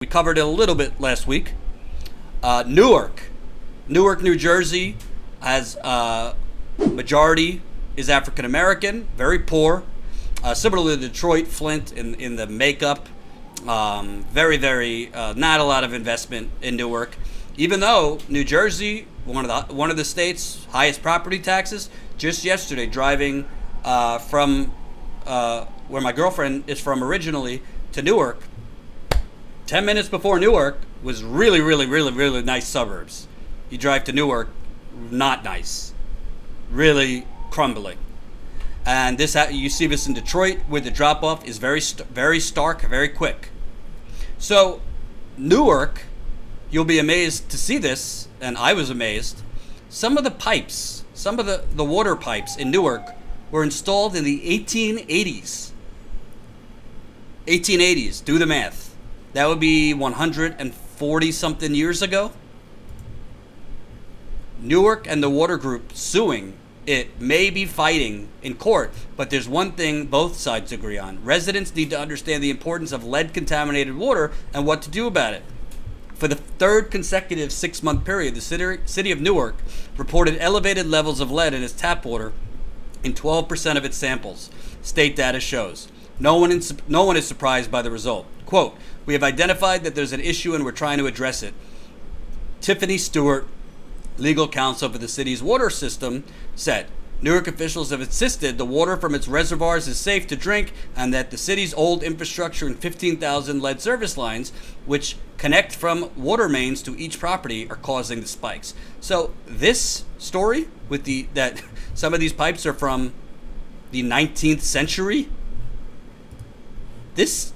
We covered it a little bit last week. Newark, New Jersey, has majority is African American, very poor. Similar to Detroit, Flint in the makeup. Very not a lot of investment in Newark, even though New Jersey, one of the state's highest property taxes. Just yesterday, driving from where my girlfriend is from originally to Newark. 10 minutes before Newark was really nice suburbs. You drive to Newark, not nice. Really crumbling. And you see this in Detroit, where the drop-off is very stark, very quick. So, Newark, you'll be amazed to see this, and I was amazed. Some of the pipes, some of the water pipes in Newark were installed in the 1880s. 1880s, do the math. That would be 140 something years ago. Newark and the water group suing it may be fighting in court, but there's one thing both sides agree on. Residents need to understand the importance of lead-contaminated water and what to do about it. For the third consecutive 6-month period, the city of Newark reported elevated levels of lead in its tap water in 12% of its samples. State data shows. No one is surprised by the result. Quote, "We have identified that there's an issue and we're trying to address it." Tiffany Stewart, legal counsel for the city's water system, said Newark officials have insisted the water from its reservoirs is safe to drink and that the city's old infrastructure and 15,000 lead service lines, which connect from water mains to each property, are causing the spikes. So this story with that some of these pipes are from the 19th century,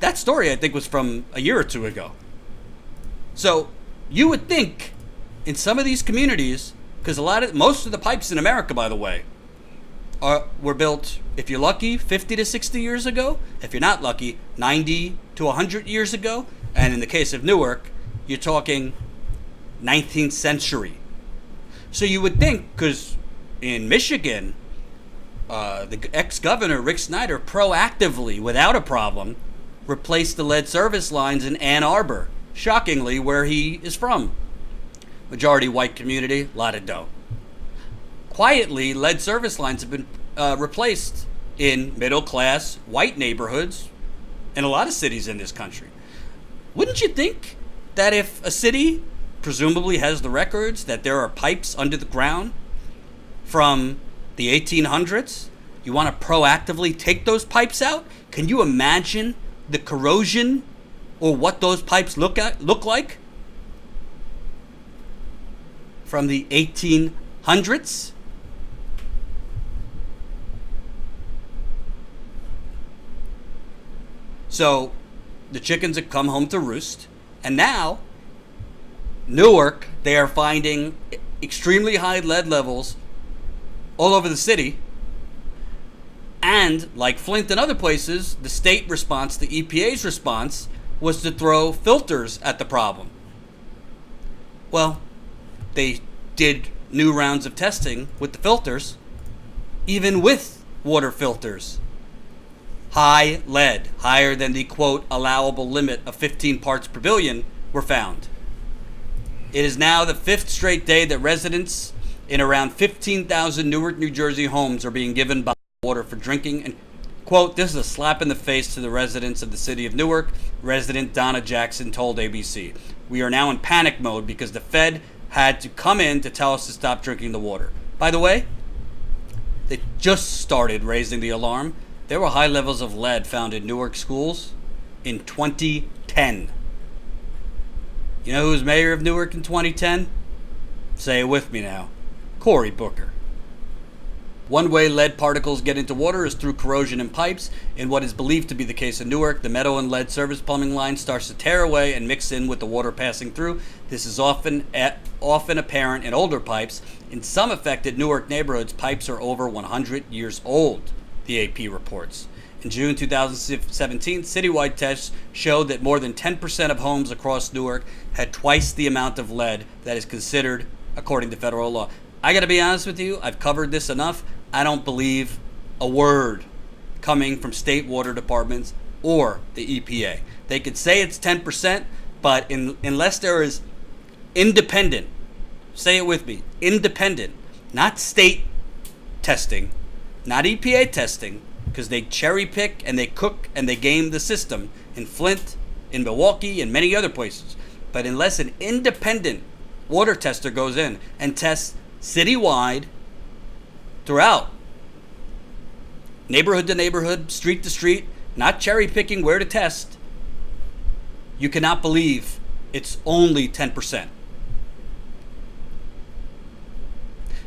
that story I think was from a year or two ago. So you would think in some of these communities, because most of the pipes in America, by the way, were built, if you're lucky, 50 to 60 years ago. If you're not lucky, 90 to 100 years ago. And in the case of Newark, you're talking 19th century. So you would think, because in Michigan, the ex-governor, Rick Snyder, proactively, without a problem, replaced the lead service lines in Ann Arbor, shockingly, where he is from. Majority white community, lot of dough. Quietly, lead service lines have been replaced in middle-class white neighborhoods in a lot of cities in this country. Wouldn't you think that if a city presumably has the records that there are pipes under the ground from the 1800s, you want to proactively take those pipes out? Can you imagine the corrosion or what those pipes look like from the 1800s? So the chickens have come home to roost, and now Newark, they are finding extremely high lead levels all over the city. And like Flint and other places, the state response, the EPA's response, was to throw filters at the problem. Well, they did new rounds of testing with the filters, even with water filters. High lead, higher than the quote allowable limit of 15 parts per billion, were found. It is now the 5th straight day that residents in around 15,000 Newark, New Jersey homes are being given bottled water for drinking. And quote, "This is a slap in the face to the residents of the city of Newark," resident Donna Jackson told ABC. "We are now in panic mode because the Fed had to come in to tell us to stop drinking the water." By the way, they just started raising the alarm. There were high levels of lead found in Newark schools in 2010. You know who was mayor of Newark in 2010? Say it with me now. Cory Booker. One way lead particles get into water is through corrosion in pipes. In what is believed to be the case in Newark, the metal and lead service plumbing line starts to tear away and mix in with the water passing through. This is often apparent in older pipes. In some affected Newark neighborhoods, pipes are over 100 years old, the AP reports. In June 2017, citywide tests showed that more than 10% of homes across Newark had twice the amount of lead that is considered according to federal law. I got to be honest with you, I've covered this enough. I don't believe a word coming from state water departments or the EPA. They could say it's 10%, But unless there is independent, say it with me, independent, not state testing, not EPA testing, because they cherry pick and they cook and they game the system in Flint, in Milwaukee, and many other places. But unless an independent water tester goes in and tests citywide throughout, neighborhood to neighborhood, street to street, not cherry picking where to test, you cannot believe it's only 10%.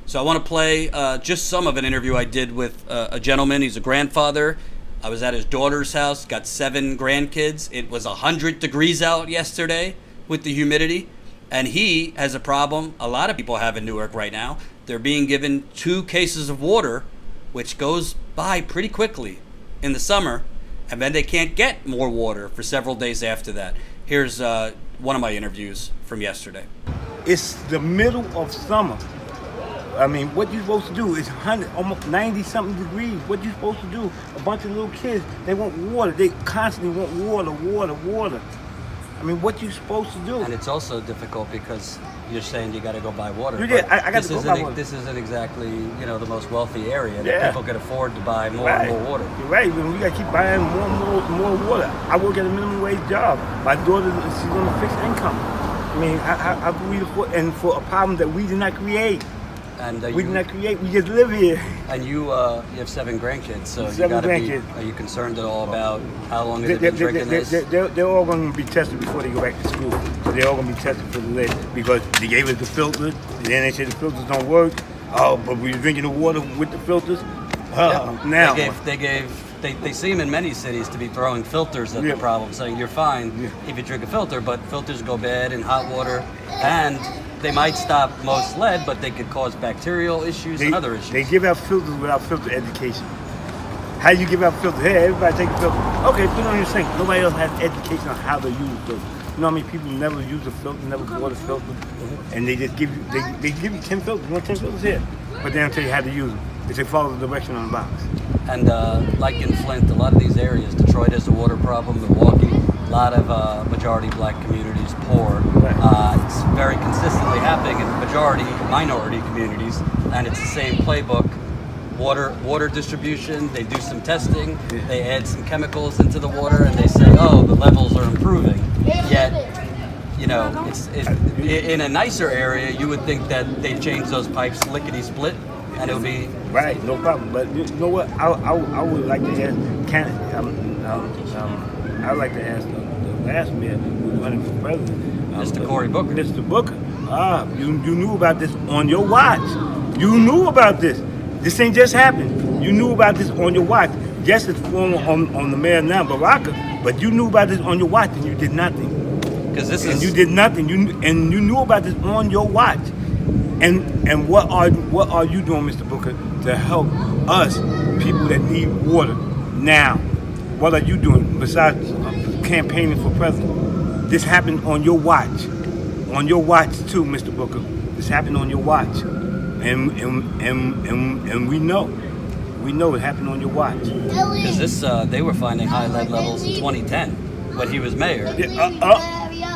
So I want to play just some of an interview I did with a gentleman. He's a grandfather. I was at his daughter's house, got 7 grandkids. It was 100 degrees out yesterday with the humidity. And he has a problem a lot of people have in Newark right now. They're being given 2 cases of water, which goes by pretty quickly in the summer. And then they can't get more water for several days after that. Here's one of my interviews from yesterday. It's the middle of summer. I mean, what you supposed to do is 100, almost 90-something degrees. What you supposed to do? A bunch of little kids, they want water. They constantly want water. I mean, what you supposed to do? And it's also difficult because you're saying you got to go buy water. I got to go buy water. This isn't exactly, the most wealthy area that people can afford to buy more and more water. You're right. We got to keep buying more water. I work at a minimum wage job. My daughter, she's on a fixed income. I mean, how can we afford? And for a problem that we did not create. And we did not create. We just live here. And you have 7 grandkids, so grandkids. Are you concerned at all about how long have they been drinking this? They're all going to be tested before they go back to school. So they're all going to be tested for the lead because they gave us the filters. And then they said the filters don't work. Oh, but we were drinking the water with the filters. Now they seem in many cities to be throwing filters at the problem, saying you're fine if you drink a filter, but filters go bad in hot water, and they might stop most lead, but they could cause bacterial issues and other issues. They give out filters without filter education. How do you give out filters? Hey, everybody take a filter. Okay, put it on your sink. Nobody else has education on how to use filters. You know how many people never use a filter, never bought a filter, and they just give you they give you 10 filters. You want 10 filters here, but they don't tell you how to use them. They say follow the direction on the box. And like in Flint, a lot of these areas, Detroit has a water problem, Milwaukee, a lot of majority black communities, poor. It's very consistently happening in majority minority communities, and it's the same playbook. Water distribution, they do some testing, they add some chemicals into the water, and they say, oh, the levels are improving. Yet, it's in a nicer area, you would think that they change those pipes lickety-split, and it'll be... Right, no problem. But you know what? I would like to ask, I'd like to ask the last man who was running for president. Mr. Cory Booker. Mr. Booker. You knew about this on your watch. You knew about this. This ain't just happened. You knew about this on your watch. Yes, it's falling on the mayor now, Baraka, but you knew about this on your watch and you did nothing. And you did nothing. You knew about this on your watch. And what are you doing, Mr. Booker, to help us, people that need water now? What are you doing besides campaigning for president? This happened on your watch. On your watch too, Mr. Booker. This happened on your watch. And we know it happened on your watch. Because they were finding high lead levels in 2010 when he was mayor.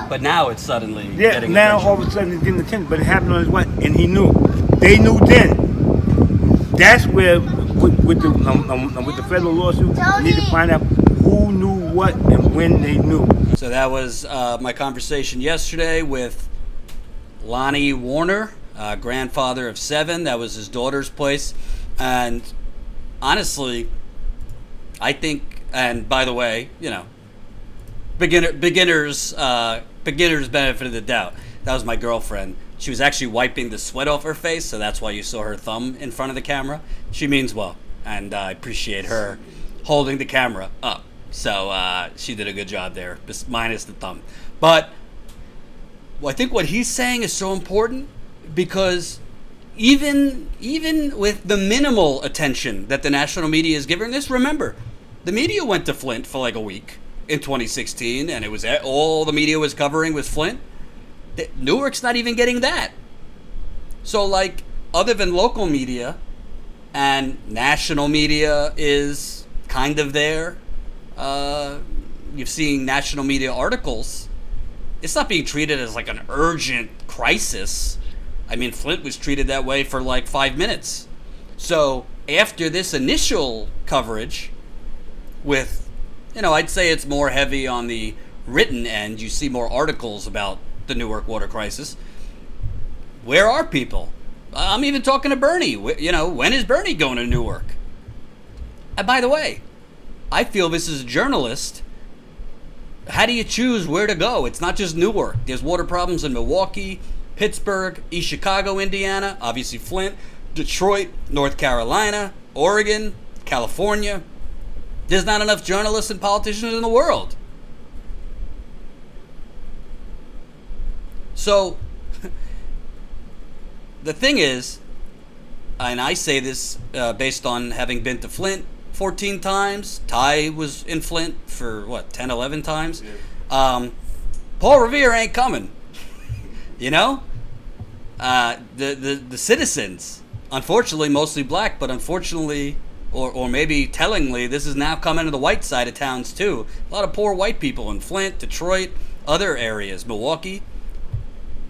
But now it's suddenly getting now attention. All of a sudden it's getting attention. But it happened on his watch, and he knew. They knew then. That's where with the federal lawsuit, we need to find out who knew what and when they knew. So that was my conversation yesterday with Lonnie Warner. Grandfather of 7. That was his daughter's place. And honestly, I think, and by the way, beginners benefit of the doubt. That was my girlfriend. She was actually wiping the sweat off her face, so that's why you saw her thumb in front of the camera. She means well, and I appreciate her holding the camera up. So she did a good job there, minus the thumb. But I think what he's saying is so important, because even with the minimal attention that the national media is giving this, remember, the media went to Flint for like a week in 2016, and it was all the media was covering was Flint. Newark's not even getting that. So, like, other than local media, and national media is kind of there. You've seen national media articles It's not being treated as like an urgent crisis. I mean, Flint was treated that way for like 5 minutes. So after this initial coverage with, I'd say it's more heavy on the written end. You see more articles about the Newark water crisis. Where are people? I'm even talking to Bernie. When is Bernie going to Newark? And by the way, I feel this as a journalist. How do you choose where to go? It's not just Newark. There's water problems in Milwaukee, Pittsburgh, East Chicago, Indiana, obviously Flint, Detroit, North Carolina, Oregon, California. There's not enough journalists and politicians in the world. So, the thing is, and I say this based on having been to Flint 14 times. Ty was in Flint for, 10, 11 times? Yeah. Paul Revere ain't coming. The citizens, unfortunately, mostly black, but unfortunately, or maybe tellingly, this is now coming to the white side of towns too. A lot of poor white people in Flint, Detroit, other areas, Milwaukee.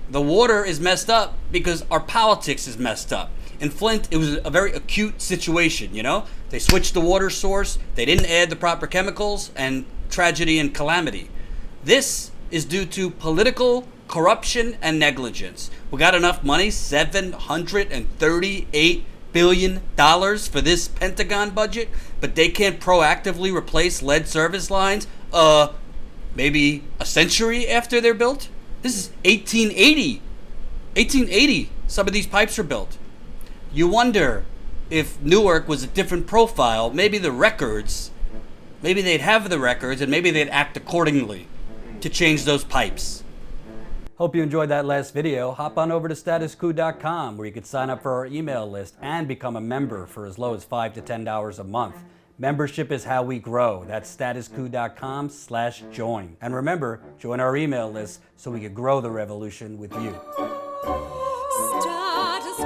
The water is messed up because our politics is messed up. In Flint, it was a very acute situation, They switched the water source, they didn't add the proper chemicals, and tragedy and calamity. This is due to political corruption and negligence. We got enough money, $738 billion for this Pentagon budget, but they can't proactively replace lead service lines maybe a century after they're built? This is 1880. 1880, some of these pipes were built. You wonder if Newark was a different profile, maybe they'd have the records and maybe they'd act accordingly to change those pipes. Hope you enjoyed that last video. Hop on over to statuscoup.com where you can sign up for our email list and become a member for as low as $5 to $10 a month. Membership is how we grow. That's statuscoup.com/join. And remember, join our email list so we can grow the revolution with you. Status